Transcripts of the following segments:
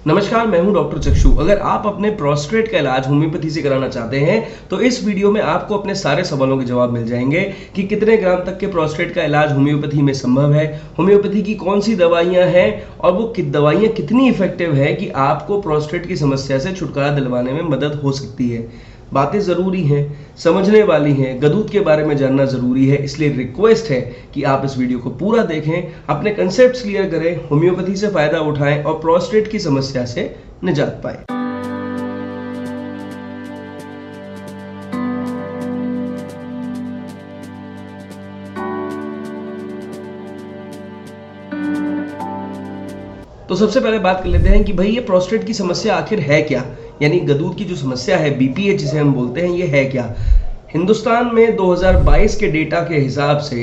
नमस्कार, मैं हूं डॉक्टर चक्षु। अगर आप अपने प्रोस्टेट का इलाज होम्योपैथी से कराना चाहते हैं तो इस वीडियो में आपको अपने सारे सवालों के जवाब मिल जाएंगे कि कितने ग्राम तक के प्रोस्टेट का इलाज होम्योपैथी में संभव है, होम्योपैथी की कौन सी दवाइयां हैं और वो दवाइयां कितनी इफेक्टिव है कि आपको प्रोस्टेट की समस्या से छुटकारा दिलवाने में मदद हो सकती है। बातें ज़रूरी हैं, समझने वाली हैं, गदूद के बारे में जानना ज़रूरी है, इसलिए रिक्वेस्ट है कि आप इस वीडियो को पूरा देखें, अपने कंसेप्ट्स क्लियर करें, होम्योपैथी से फ़ायदा उठाएं और प्रोस्टेट की समस्या से निजात पाएं। तो सबसे पहले बात कर लेते हैं कि भाई ये प्रोस्टेट की समस्या आखिर है क्या, यानी गदूद की जो समस्या है बीपीएच जिसे हम बोलते हैं, ये है क्या। हिंदुस्तान में 2022 के डेटा के हिसाब से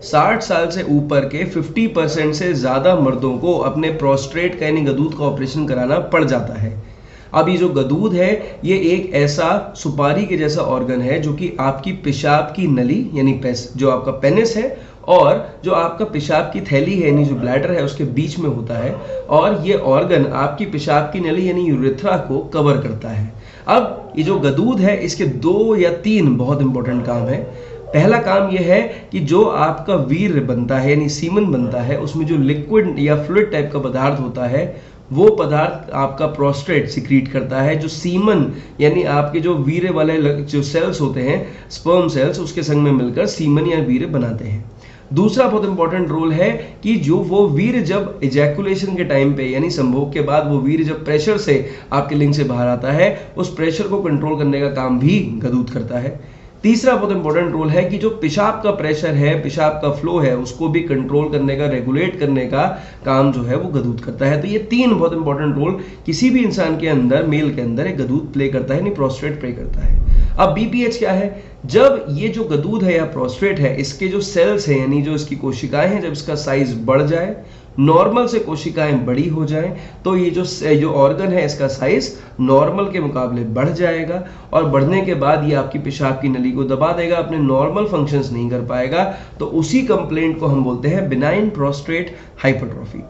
60 साल से ऊपर के 50% से ज़्यादा मर्दों को अपने प्रोस्टेट का यानी गदूद का ऑपरेशन कराना पड़ जाता है। अब ये जो गदूद है ये एक ऐसा सुपारी के जैसा ऑर्गन है जो कि आपकी पेशाब की नली यानी जो आपका पेनिस है और जो आपका पेशाब की थैली है यानी जो ब्लैडर है उसके बीच में होता है, और ये ऑर्गन आपकी पेशाब की नली यानी यूरेथ्रा को कवर करता है। अब ये जो गदूद है इसके 2 या 3 बहुत इंपॉर्टेंट काम है। पहला काम यह है कि जो आपका वीर्य बनता है यानी सीमन बनता है उसमें जो लिक्विड या फ्लूइड टाइप का पदार्थ होता है वो पदार्थ आपका प्रोस्टेट सिक्रीट करता है। जो सीमन यानी आपके जो वीर्य वाले जो सेल्स होते हैं स्पर्म सेल्स उसके संग में मिलकर सीमन या वीर्य बनाते हैं। दूसरा बहुत इंपॉर्टेंट रोल है कि जो वो वीर्य जब इजैकुलेशन के टाइम पे यानी संभोग के बाद वो वीर्य जब प्रेशर से आपके लिंग से बाहर आता है उस प्रेशर को कंट्रोल करने का काम भी गदूद करता है। तीसरा बहुत इंपॉर्टेंट रोल है कि जो पेशाब का प्रेशर है, पेशाब का फ्लो है, उसको भी कंट्रोल करने का, रेगुलेट करने का काम जो है वो गदूद करता है। तो ये 3 बहुत इंपॉर्टेंट रोल किसी भी इंसान के अंदर, मेल के अंदर एक गदूद प्ले करता है यानी प्रोस्टेट प्ले करता है। अब बीपीएच क्या है? जब ये जो गदूद है या प्रोस्टेट है इसके जो सेल्स हैं यानी जो इसकी कोशिकाएं हैं, जब इसका साइज बढ़ जाए, नॉर्मल से कोशिकाएं बड़ी हो जाएं, तो ये जो ऑर्गन है इसका साइज नॉर्मल के मुकाबले बढ़ जाएगा और बढ़ने के बाद ये आपकी पेशाब की नली को दबा देगा, अपने नॉर्मल फंक्शंस नहीं कर पाएगा। तो उसी कंप्लेंट को हम बोलते हैं बिनाइन प्रोस्टेट हाइपरट्रॉफी।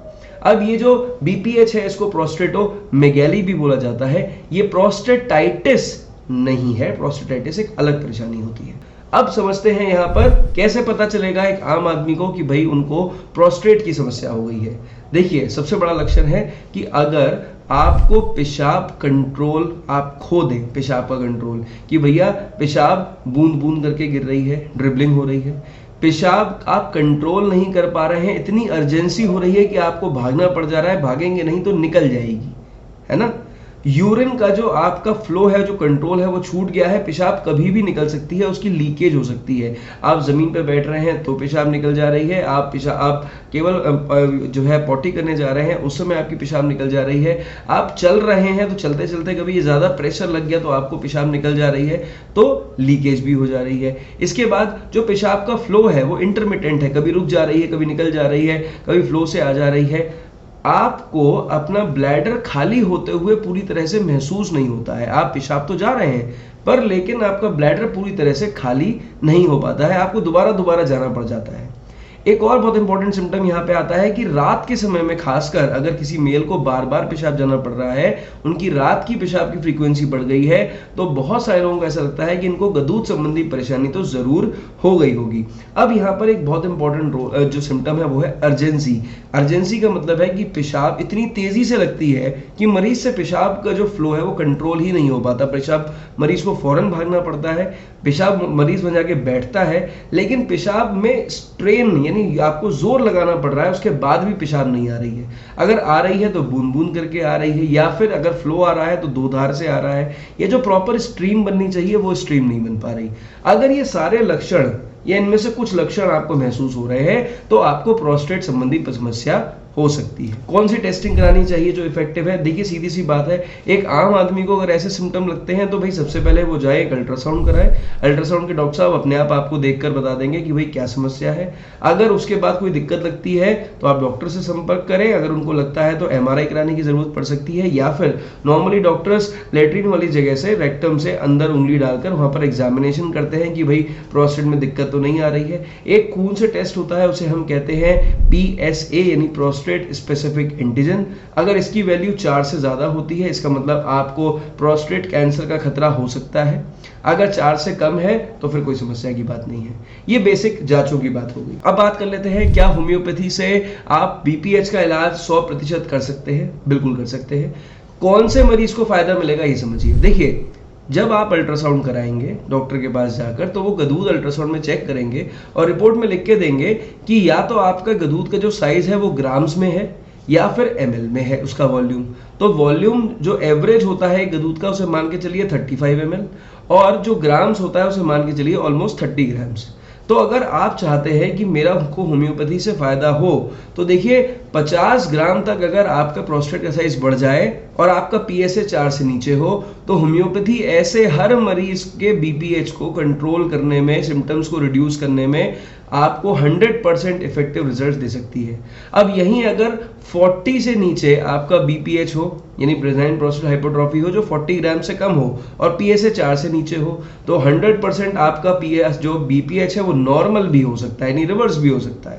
अब ये जो बीपीएच है इसको प्रोस्टेटोमेगैली भी बोला जाता है। ये प्रोस्टेटाइटिस नहीं है, प्रोस्टेटाइटिस एक अलग परेशानी होती है। अब समझते हैं यहाँ पर कैसे पता चलेगा एक आम आदमी को कि भाई उनको प्रोस्टेट की समस्या हो गई है। देखिए, सबसे बड़ा लक्षण है कि अगर आपको पेशाब कंट्रोल आप खो दें, पेशाब का कंट्रोल, कि भैया पेशाब बूंद बूंद करके गिर रही है, ड्रिबलिंग हो रही है, पेशाब आप कंट्रोल नहीं कर पा रहे हैं, इतनी अर्जेंसी हो रही है कि आपको भागना पड़ जा रहा है, भागेंगे नहीं तो निकल जाएगी, है ना। यूरिन का जो आपका फ्लो है, जो कंट्रोल है वो छूट गया है, पेशाब कभी भी निकल सकती है, उसकी लीकेज हो सकती है। आप जमीन पे बैठ रहे हैं तो पेशाब निकल जा रही है, आप केवल जो है पॉटी करने जा रहे हैं उस समय आपकी पेशाब निकल जा रही है, आप चल रहे हैं तो चलते चलते कभी ये ज्यादा प्रेशर लग गया तो आपको पेशाब निकल जा रही है, तो लीकेज भी हो जा रही है। इसके बाद जो पेशाब का फ्लो है वो इंटरमिटेंट है, कभी रुक जा रही है, कभी निकल जा रही है, कभी फ्लो से आ जा रही है। आपको अपना ब्लैडर खाली होते हुए पूरी तरह से महसूस नहीं होता है। आप पेशाब तो जा रहे हैं पर लेकिन आपका ब्लैडर पूरी तरह से खाली नहीं हो पाता है, आपको दोबारा जाना पड़ जाता है। एक और बहुत इंपॉर्टेंट सिम्टम यहाँ पे आता है कि रात के समय में खासकर अगर किसी मेल को बार बार पेशाब जाना पड़ रहा है, उनकी रात की पेशाब की फ्रीक्वेंसी बढ़ गई है, तो बहुत सारे लोगों को ऐसा लगता है कि इनको गदूद संबंधी परेशानी तो जरूर हो गई होगी। अब यहाँ पर एक बहुत इंपॉर्टेंट जो सिम्टम है वो है अर्जेंसी। अर्जेंसी का मतलब है कि पेशाब इतनी तेजी से लगती है कि मरीज से पेशाब का जो फ्लो है वो कंट्रोल ही नहीं हो पाता। पेशाब मरीज को फौरन भागना पड़ता है, पेशाब मरीज बन जाके बैठता है, लेकिन पेशाब में स्ट्रेन यानी आपको जोर लगाना पड़ रहा है, उसके बाद भी पेशाब नहीं आ रही है। अगर आ रही है तो बूंद बूंद करके आ रही है, या फिर अगर फ्लो आ रहा है तो 2 धार से आ रहा है। ये जो प्रॉपर स्ट्रीम बननी चाहिए वो स्ट्रीम नहीं बन पा रही। अगर ये सारे लक्षण या इनमें से कुछ लक्षण आपको महसूस हो रहे हैं तो आपको प्रोस्टेट संबंधी समस्या हो सकती है। कौन सी टेस्टिंग करानी चाहिए जो इफेक्टिव है? देखिए, सीधी सी बात है, एक आम आदमी को अगर ऐसे सिम्टम लगते हैं तो भाई सबसे पहले वो जाए एक अल्ट्रासाउंड कराए। अल्ट्रासाउंड के डॉक्टर साहब अपने आप आपको देखकर बता देंगे कि भाई क्या समस्या है। अगर उसके बाद कोई दिक्कत लगती है तो आप डॉक्टर से संपर्क करें। अगर उनको लगता है तो एमआरआई कराने की जरूरत पड़ सकती है, या फिर नॉर्मली डॉक्टर्स लेटरिन वाली जगह से रेक्टम से अंदर उंगली डालकर वहां पर एग्जामिनेशन करते हैं कि भाई प्रोस्टेट में दिक्कत तो नहीं आ रही है। एक खून से टेस्ट होता है, उसे हम कहते हैं PSA यानी प्रोस्टेट स्पेसिफिक एंटीजन। अगर इसकी वैल्यू 4 से ज्यादा होती है, इसका मतलब आपको प्रोस्टेट कैंसर का खतरा हो सकता है। अगर 4 से कम है तो फिर कोई समस्या की बात नहीं है। ये बेसिक जांचों की बात हो गई। अब बात कर लेते हैं, क्या होम्योपैथी से आप बीपीएच का इलाज 100% कर सकते हैं? बिल्कुल कर सकते हैं। कौन से मरीज को फायदा मिलेगा ये समझिए। देखिए, जब आप अल्ट्रासाउंड कराएंगे डॉक्टर के पास जाकर, तो वो गदूद अल्ट्रासाउंड में चेक करेंगे और रिपोर्ट में लिख के देंगे कि या तो आपका गदूद का जो साइज है वो ग्राम्स में है या फिर एमएल में है उसका वॉल्यूम। तो वॉल्यूम जो एवरेज होता है गदूद का, उसे मान के चलिए 35 ml, और जो ग्राम्स होता है उसे मान के चलिए ऑलमोस्ट 30 ग्राम्स। तो अगर आप चाहते हैं कि मेरा को होम्योपैथी से फायदा हो, तो देखिए 50 ग्राम तक अगर आपका प्रोस्टेट का साइज बढ़ जाए और आपका पीएसए 4 से नीचे हो, तो होम्योपैथी ऐसे हर मरीज के बीपीएच को कंट्रोल करने में, सिम्टम्स को रिड्यूस करने में आपको 100% इफेक्टिव रिजल्ट दे सकती है। अब यहीं अगर 40 से नीचे आपका बीपीएच हो, यानी प्रेजेंट प्रोस्टेट हाइपरट्रॉफी हो जो 40 ग्राम से कम हो और पीएसए 4 से नीचे हो, तो 100% आपका पीएस जो बीपीएच है वो नॉर्मल भी हो सकता है, यानी रिवर्स भी हो सकता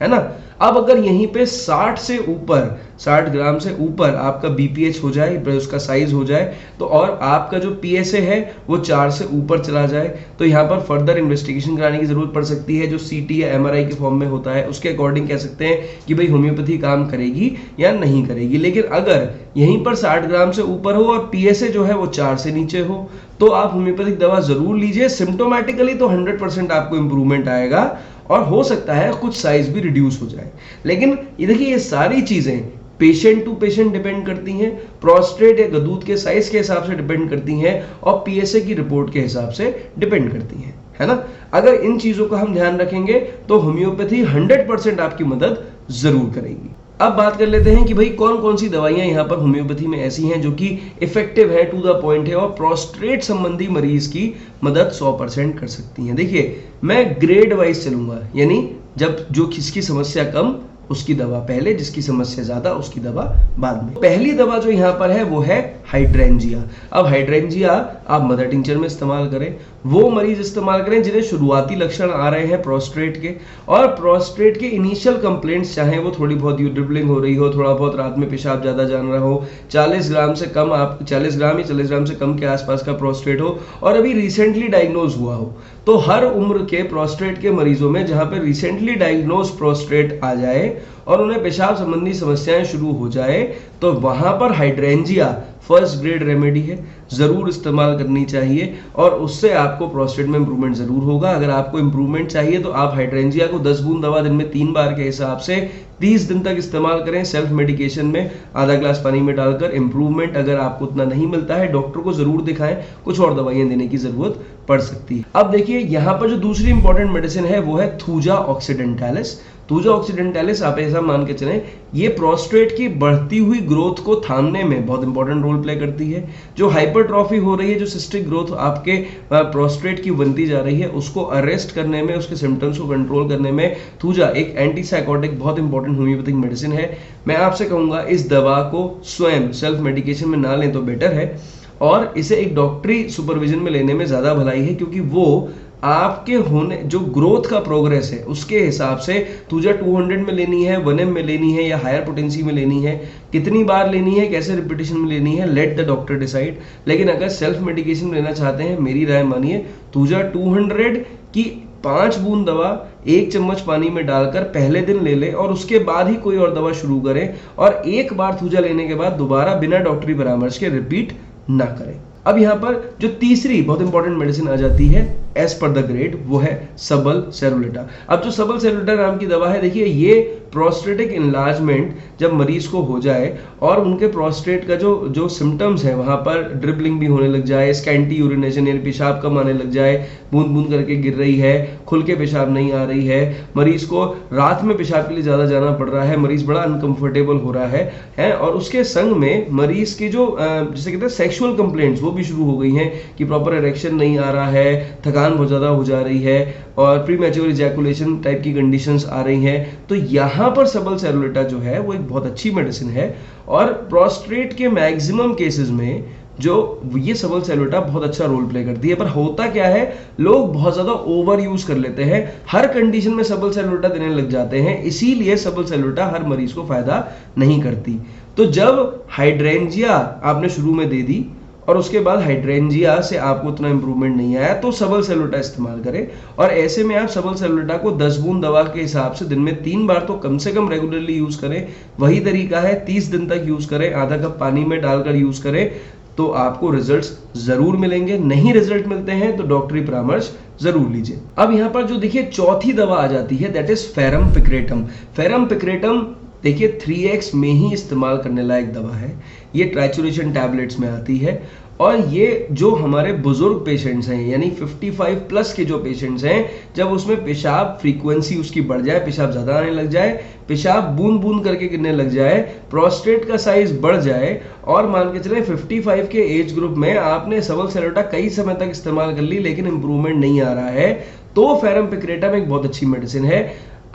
है ना। अब अगर यहीं पे 60 से ऊपर, 60 ग्राम से ऊपर आपका बीपीएच हो जाए, उसका साइज हो जाए, तो और आपका जो पीएसए है वो 4 से ऊपर चला जाए, तो यहाँ पर फर्दर इन्वेस्टिगेशन कराने की जरूरत पड़ सकती है, जो सीटी या एमआरआई के फॉर्म में होता है। उसके अकॉर्डिंग कह सकते हैं कि भाई होम्योपैथी काम करेगी या नहीं करेगी। लेकिन अगर यहीं पर 60 ग्राम से ऊपर हो और पीएसए जो है वो 4 से नीचे हो, तो आप होम्योपैथिक दवा जरूर लीजिए। सिम्टोमेटिकली तो 100% आपको इंप्रूवमेंट आएगा और हो सकता है कुछ साइज भी रिड्यूस हो जाए। लेकिन ये देखिए, ये सारी चीजें पेशेंट टू पेशेंट डिपेंड करती हैं, प्रोस्टेट या गदूद के साइज के हिसाब से डिपेंड करती हैं और पीएसए की रिपोर्ट के हिसाब से डिपेंड करती हैं, है ना। अगर इन चीजों का हम ध्यान रखेंगे तो होम्योपैथी 100% आपकी मदद जरूर करेगी। अब बात कर लेते हैं कि भाई कौन कौन सी दवाइयां यहाँ पर होम्योपैथी में ऐसी हैं जो कि इफेक्टिव है, टू द पॉइंट है और प्रोस्टेट संबंधी मरीज की मदद 100% कर सकती हैं। देखिए, मैं ग्रेड वाइज चलूंगा, यानी जब जो किसकी समस्या कम उसकी दवा पहले, जिसकी समस्या ज्यादा उसकी दवा बाद में। पहली दवा जो यहाँ पर है वो है हाइड्रेंजिया। अब हाइड्रेंजिया आप मदर टिंचर में इस्तेमाल करें, वो मरीज इस्तेमाल करें जिन्हें शुरुआती लक्षण आ रहे हैं प्रोस्टेट के, और प्रोस्टेट के इनिशियल कंप्लेंट्स, चाहे वो थोड़ी बहुत ड्रिबलिंग हो रही हो, थोड़ा बहुत रात में पेशाब ज्यादा जान रहा हो, 40 ग्राम से कम, आप 40 ग्राम या 40 ग्राम से कम के आसपास का प्रोस्टेट हो और अभी रिसेंटली डायग्नोज हुआ हो। तो हर उम्र के प्रोस्टेट के मरीजों में जहां पर रिसेंटली डायग्नोज प्रोस्टेट आ जाए और उन्हें पेशाब संबंधी समस्याएं शुरू हो जाए, तो वहां पर हाइड्रेंजिया फर्स्ट ग्रेड रेमेडी है, जरूर इस्तेमाल करनी चाहिए और उससे आपको प्रोस्टेट में इंप्रूवमेंट जरूर होगा। अगर आपको इंप्रूवमेंट चाहिए तो आप हाइड्रेंजिया को 10 बूंद दवा दिन में 3 बार के हिसाब से 30 दिन तक इस्तेमाल करें, सेल्फ मेडिकेशन में आधा ग्लास पानी में डालकर। इंप्रूवमेंट अगर आपको उतना नहीं मिलता है, डॉक्टर को जरूर दिखाएं, कुछ और दवाइयां देने की जरूरत पड़ सकती है। अब देखिए, यहाँ पर जो दूसरी इंपॉर्टेंट मेडिसिन है वो है थूजा ऑक्सीडेंटालिस। थूजा ऑक्सीडेंटालिस आप ऐसा मान के चलें, ये प्रोस्टेट की बढ़ती हुई ग्रोथ को थामने में बहुत इंपॉर्टेंट रोल प्ले करती है। जो हाइपरट्रॉफी हो रही है, जो सिस्टिक ग्रोथ आपके प्रोस्टेट की बनती जा रही है, उसको अरेस्ट करने में, उसके सिम्टम्स को कंट्रोल करने में थूजा एक एंटीसाइकोटिक बहुत इंपॉर्टेंट होम्योपैथिक मेडिसिन है। मैं आपसे कहूंगा इस दवा को स्वयं सेल्फ मेडिकेशन में ना लें तो बेटर है, और इसे एक डॉक्टरी सुपरविजन में लेने में ज्यादा भलाई है, क्योंकि वो आपके होने जो ग्रोथ का प्रोग्रेस है उसके हिसाब से थूजा 200 में लेनी है, 1M में लेनी है या हायर पोटेंसी में लेनी है, कितनी बार लेनी है, कैसे रिपीटेशन में लेनी है, लेट द डॉक्टर डिसाइड। लेकिन अगर सेल्फ मेडिकेशन लेना चाहते हैं, मेरी राय मानिए, थूजा 200 की 5 बूंद दवा 1 चम्मच पानी में डालकर पहले दिन ले लें और उसके बाद ही कोई और दवा शुरू करें, और एक बार थूजा लेने के बाद दोबारा बिना डॉक्टरी परामर्श के रिपीट ना करें। अब यहाँ पर जो तीसरी बहुत इंपॉर्टेंट मेडिसिन आ जाती है एज पर द ग्रेड, वो है सबल सेरुलेटा। अब जो सबल सेरुलेटा नाम की दवा है, देखिए ये प्रोस्टेटिक इनलार्जमेंट जब मरीज को हो जाए और उनके प्रोस्टेट का जो सिम्टम्स है, वहां पर ड्रिबलिंग भी होने लग जाए, स्कैंटी यूरिनेशन यानी पेशाब कम आने लग जाए, बूंद बूंद करके गिर रही है, खुल के पेशाब नहीं आ रही है, मरीज को रात में पेशाब के लिए ज्यादा जाना पड़ रहा है, मरीज बड़ा अनकंफर्टेबल हो रहा है, और उसके संग में मरीज की जो जैसे कहते हैं सेक्सुअल कंप्लेंट्स वो भी शुरू हो गई हैं कि प्रॉपर इरेक्शन नहीं आ रहा है, थकान बहुत ज्यादा हो जा रही है और प्रीमैच्योर इजैकुलेशन टाइप की कंडीशंस आ रही हैं। तो यहाँ पर सबल सेरुलेटा जो है वो एक बहुत अच्छी मेडिसिन है, और प्रोस्टेट के मैक्सिमम केसेस में जो ये सबल सेलुटा बहुत अच्छा रोल प्ले करती है। पर होता क्या है, लोग बहुत ज्यादा ओवर यूज कर लेते हैं, हर कंडीशन में सबल सेलुटा देने लग जाते हैं, इसीलिए सबल सेलुटा हर मरीज को फायदा नहीं करती। तो जब हाइड्रेंजिया आपने शुरू में दे दी और उसके बाद हाइड्रेंजिया से आपको उतना इंप्रूवमेंट नहीं आया, तो सबल सेलुटा इस्तेमाल करें। और ऐसे में आप सबल सेलुटा को 10 बूंद दवा के हिसाब से दिन में 3 बार तो कम से कम रेगुलरली यूज करें। वही तरीका है, 30 दिन तक यूज करें, आधा कप पानी में डालकर यूज करें, तो आपको रिजल्ट्स जरूर मिलेंगे। नहीं रिजल्ट मिलते हैं तो डॉक्टरी परामर्श जरूर लीजिए। अब यहाँ पर जो देखिए चौथी दवा आ जाती है, दैट इज फेरम पिक्रेटम। फेरम पिक्रेटम देखिए 3x में ही इस्तेमाल करने लायक दवा है। ये ट्राइचुरेशन टैबलेट्स में आती है और ये जो हमारे बुजुर्ग पेशेंट्स हैं, यानी 55 प्लस के जो पेशेंट्स हैं, जब उसमें पेशाब फ्रीक्वेंसी उसकी बढ़ जाए, पेशाब ज्यादा आने लग जाए, पेशाब बूंद बूंद करके गिरने लग जाए, प्रोस्टेट का साइज बढ़ जाए और मान के चले 55 के एज ग्रुप में आपने सबल सेलुटा कई समय तक इस्तेमाल कर ली लेकिन इंप्रूवमेंट नहीं आ रहा है, तो फेरम पिक्रेटम एक बहुत अच्छी मेडिसिन है।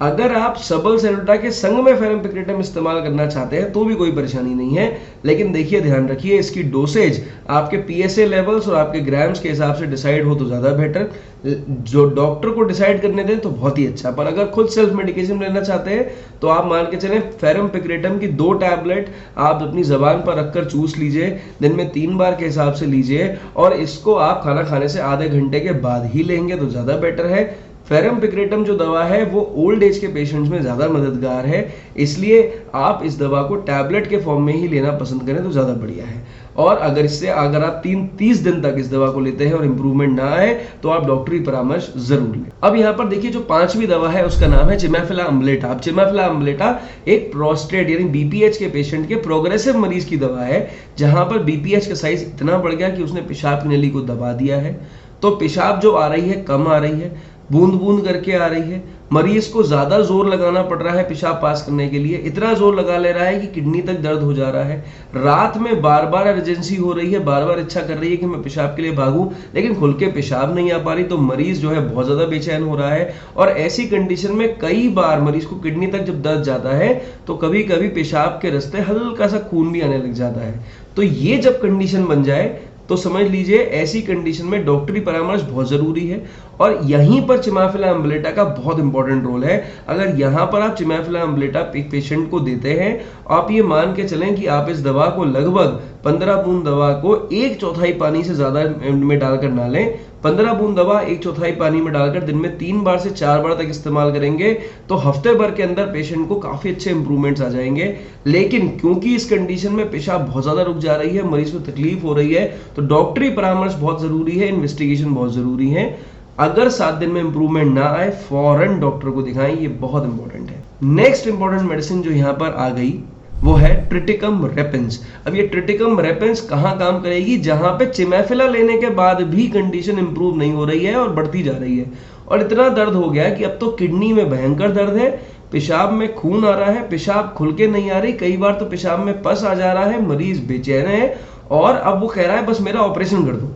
अगर आप सबल सेलुटा के संग में फेरम पिक्रेटम इस्तेमाल करना चाहते हैं तो भी कोई परेशानी नहीं है, लेकिन देखिए ध्यान रखिए इसकी डोसेज आपके पीएसए लेवल्स और आपके ग्राम्स के हिसाब से डिसाइड हो तो ज्यादा बेटर। जो डॉक्टर को डिसाइड करने दें तो बहुत ही अच्छा, पर अगर खुद सेल्फ मेडिकेशन लेना चाहते हैं तो आप मान के चलें फेरम पिक्रेटम की 2 टैबलेट आप अपनी जबान पर रखकर चूस लीजिए, दिन में 3 बार के हिसाब से लीजिए और इसको आप खाना खाने से आधे घंटे के बाद ही लेंगे तो ज्यादा बेटर है। फेरम पिक्रेटम जो दवा है वो ओल्ड एज के पेशेंट्स में ज्यादा मददगार है, इसलिए आप इस दवा को टैबलेट के फॉर्म में ही लेना पसंद करें तो ज्यादा बढ़िया है। और अगर आप 30 दिन तक इस दवा को लेते हैं और इंप्रूवमेंट ना आए तो आप डॉक्टरी परामर्श जरूर लें। अब यहाँ पर देखिए जो 5वीं दवा है उसका नाम है चिमाफिला अम्बलेटा। अब चिमाफिला अम्बलेटा एक प्रोस्टेट यानी बीपीएच के पेशेंट के प्रोग्रेसिव मरीज की दवा है, जहां पर बीपीएच का साइज इतना बढ़ गया कि उसने पेशाब की नली को दबा दिया है, तो पेशाब जो आ रही है कम आ रही है, बूंद बूंद करके आ रही है, मरीज को ज्यादा जोर लगाना पड़ रहा है पेशाब पास करने के लिए, इतना जोर लगा ले रहा है कि किडनी तक दर्द हो जा रहा है, रात में बार बार अर्जेंसी हो रही है, बार बार इच्छा कर रही है कि मैं पेशाब के लिए भागूं, लेकिन खुल के पेशाब नहीं आ पा रही, तो मरीज जो है बहुत ज्यादा बेचैन हो रहा है। और ऐसी कंडीशन में कई बार मरीज को किडनी तक जब दर्द जाता है तो कभी कभी पेशाब के रास्ते हल्का सा खून भी आने लग जाता है। तो ये जब कंडीशन बन जाए तो समझ लीजिए ऐसी कंडीशन में डॉक्टरी परामर्श बहुत जरूरी है। और यहीं पर चिमाफिला अम्बलेटा का बहुत इंपॉर्टेंट रोल है। अगर यहां पर आप चिमाफिला अम्बलेटा पेशेंट को देते हैं, आप ये मान के चलें कि आप इस दवा को लगभग 15 बूंद दवा को 1/4 पानी से ज्यादा में डालकर ना लें। 15 बूंद दवा 1/4 पानी में डालकर दिन में 3 बार से 4 बार तक इस्तेमाल करेंगे तो हफ्ते भर के अंदर पेशेंट को काफी अच्छे इंप्रूवमेंट्स आ जाएंगे। लेकिन क्योंकि इस कंडीशन में पेशाब बहुत ज्यादा रुक जा रही है, मरीज को तकलीफ हो रही है, तो डॉक्टरी परामर्श बहुत जरूरी है, इन्वेस्टिगेशन बहुत जरूरी है। अगर 7 दिन में इंप्रूवमेंट ना आए फौरन डॉक्टर को दिखाएं, ये बहुत इंपॉर्टेंट है। नेक्स्ट इंपॉर्टेंट मेडिसिन जो यहां पर आ गई वो है ट्रिटिकम रेपेंस। अब ये ट्रिटिकम रेपेंस कहां काम करेगी, जहां पे चिमाफिला लेने के बाद भी कंडीशन इंप्रूव नहीं हो रही है और बढ़ती जा रही है, और इतना दर्द हो गया कि अब तो किडनी में भयंकर दर्द है, पेशाब में खून आ रहा है, पेशाब खुल के नहीं आ रही, कई बार तो पेशाब में पस आ जा रहा है, मरीज बेचैन है और अब वो कह रहा है बस मेरा ऑपरेशन कर दो,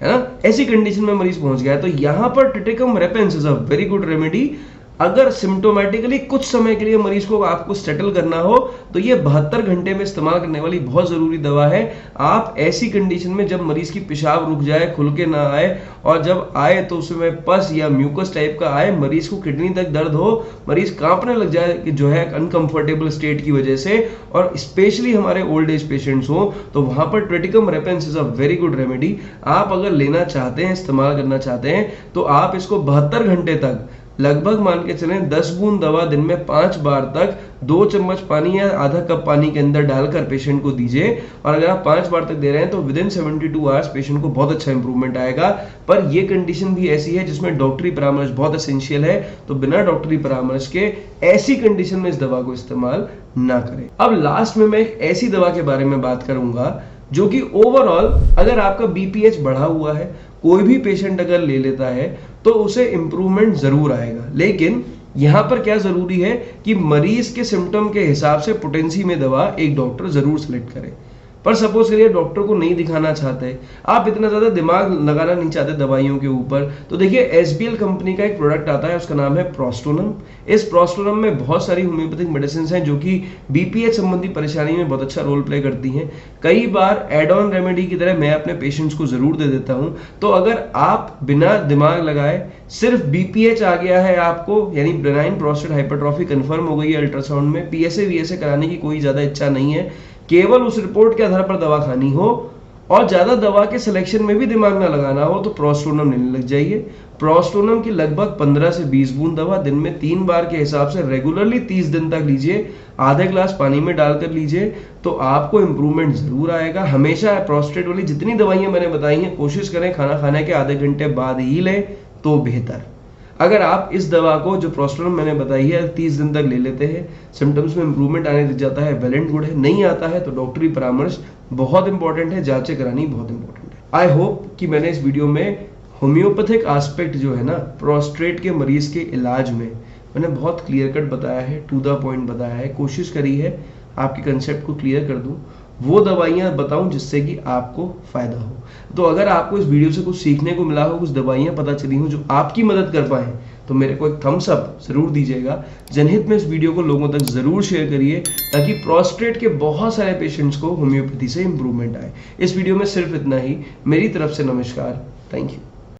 है ना। ऐसी कंडीशन में मरीज पहुंच गया है। तो यहां पर Triticum रेपेंस is a very good remedy. अगर सिम्टोमेटिकली कुछ समय के लिए मरीज को आपको सेटल करना हो तो ये 72 घंटे में इस्तेमाल करने वाली बहुत जरूरी दवा है। आप ऐसी कंडीशन में जब मरीज की पेशाब रुक जाए, खुल के ना आए, और जब आए तो उसमें पस या म्यूकस टाइप का आए, मरीज को किडनी तक दर्द हो, मरीज कांपने लग जाए कि जो है अनकंफर्टेबल स्टेट की वजह से, और स्पेशली हमारे ओल्ड एज पेशेंट्स हो, तो वहां पर Triticum रेपेंस is a very good remedy. आप अगर लेना चाहते हैं, इस्तेमाल करना चाहते हैं, तो आप इसको 72 घंटे तक लगभग मान के चलें 10 बूंद दवा दिन में 5 बार तक 2 चम्मच पानी या आधा कप पानी के अंदर डालकर पेशेंट को दीजिए। और अगर आप 5 बार तक दे रहे हैं तो विद इन 72 आवर्स पेशेंट को बहुत अच्छा इंप्रूवमेंट आएगा। पर यह कंडीशन भी ऐसी है जिसमें डॉक्टरी परामर्श बहुत एसेंशियल है, तो बिना डॉक्टरी परामर्श के ऐसी कंडीशन में इस दवा को इस्तेमाल ना करें। अब लास्ट में मैं एक ऐसी दवा के बारे में बात करूंगा जो कि ओवरऑल अगर आपका बीपीएच बढ़ा हुआ है, कोई भी पेशेंट अगर ले लेता है तो उसे इंप्रूवमेंट जरूर आएगा। लेकिन यहां पर क्या जरूरी है कि मरीज के सिम्टम के हिसाब से पोटेंसी में दवा एक डॉक्टर जरूर सिलेक्ट करे। पर सपोज करिए डॉक्टर को नहीं दिखाना चाहते, आप इतना ज़्यादा दिमाग लगाना नहीं चाहते दवाइयों के ऊपर, तो देखिए एसबीएल कंपनी का एक प्रोडक्ट आता है, उसका नाम है प्रोस्टोनम। इस प्रोस्टोनम में बहुत सारी होम्योपैथिक मेडिसिन हैं जो कि बीपीएच संबंधी परेशानी में बहुत अच्छा रोल प्ले करती हैं। कई बार एड ऑन रेमेडी की तरह मैं अपने पेशेंट्स को ज़रूर दे देता हूं। तो अगर आप बिना दिमाग लगाए सिर्फ बीपीएच आ गया है आपको, यानी बेनाइन प्रोस्टेट हाइपरट्रॉफी कंफर्म हो गई है अल्ट्रासाउंड में, पीएसए वीएसए कराने की कोई ज़्यादा इच्छा नहीं है, केवल उस रिपोर्ट के आधार पर दवा खानी हो और ज्यादा दवा के सिलेक्शन में भी दिमाग ना लगाना हो, तो प्रोस्टोनम लेने लग जाइए। प्रोस्टोनम की लगभग 15 से 20 बूंद दवा दिन में 3 बार के हिसाब से रेगुलरली 30 दिन तक लीजिए, आधे ग्लास पानी में डालकर लीजिए, तो आपको इंप्रूवमेंट जरूर आएगा। हमेशा प्रोस्टेट वाली जितनी दवाइयां मैंने बताई हैं कोशिश करें खाना खाने के आधे घंटे बाद ही लें तो बेहतर। अगर आप इस दवा को जो प्रोस्टोनम मैंने बताई है 30 दिन तक ले लेते हैं, सिम्टम्स में इंप्रूवमेंट आने लग जाता है, वेल एंड गुड है। नहीं आता है तो डॉक्टरी परामर्श बहुत इंपॉर्टेंट है, जांचें करानी बहुत इंपॉर्टेंट है। आई होप कि मैंने इस वीडियो में होम्योपैथिक एस्पेक्ट जो है ना प्रोस्टेट के मरीज के इलाज में मैंने बहुत क्लियर कट बताया है, टू द पॉइंट बताया है, कोशिश करी है आपके कंसेप्ट को क्लियर कर दूं, वो दवाइयां बताऊं जिससे कि आपको फायदा हो। तो अगर आपको इस वीडियो से कुछ सीखने को मिला हो, कुछ दवाइयां पता चली हो जो आपकी मदद कर पाए, तो मेरे को एक थम्स अप जरूर दीजिएगा। जनहित में इस वीडियो को लोगों तक जरूर शेयर करिए ताकि प्रोस्टेट के बहुत सारे पेशेंट्स को होम्योपैथी से इंप्रूवमेंट आए। इस वीडियो में सिर्फ इतना ही। मेरी तरफ से नमस्कार, थैंक यू।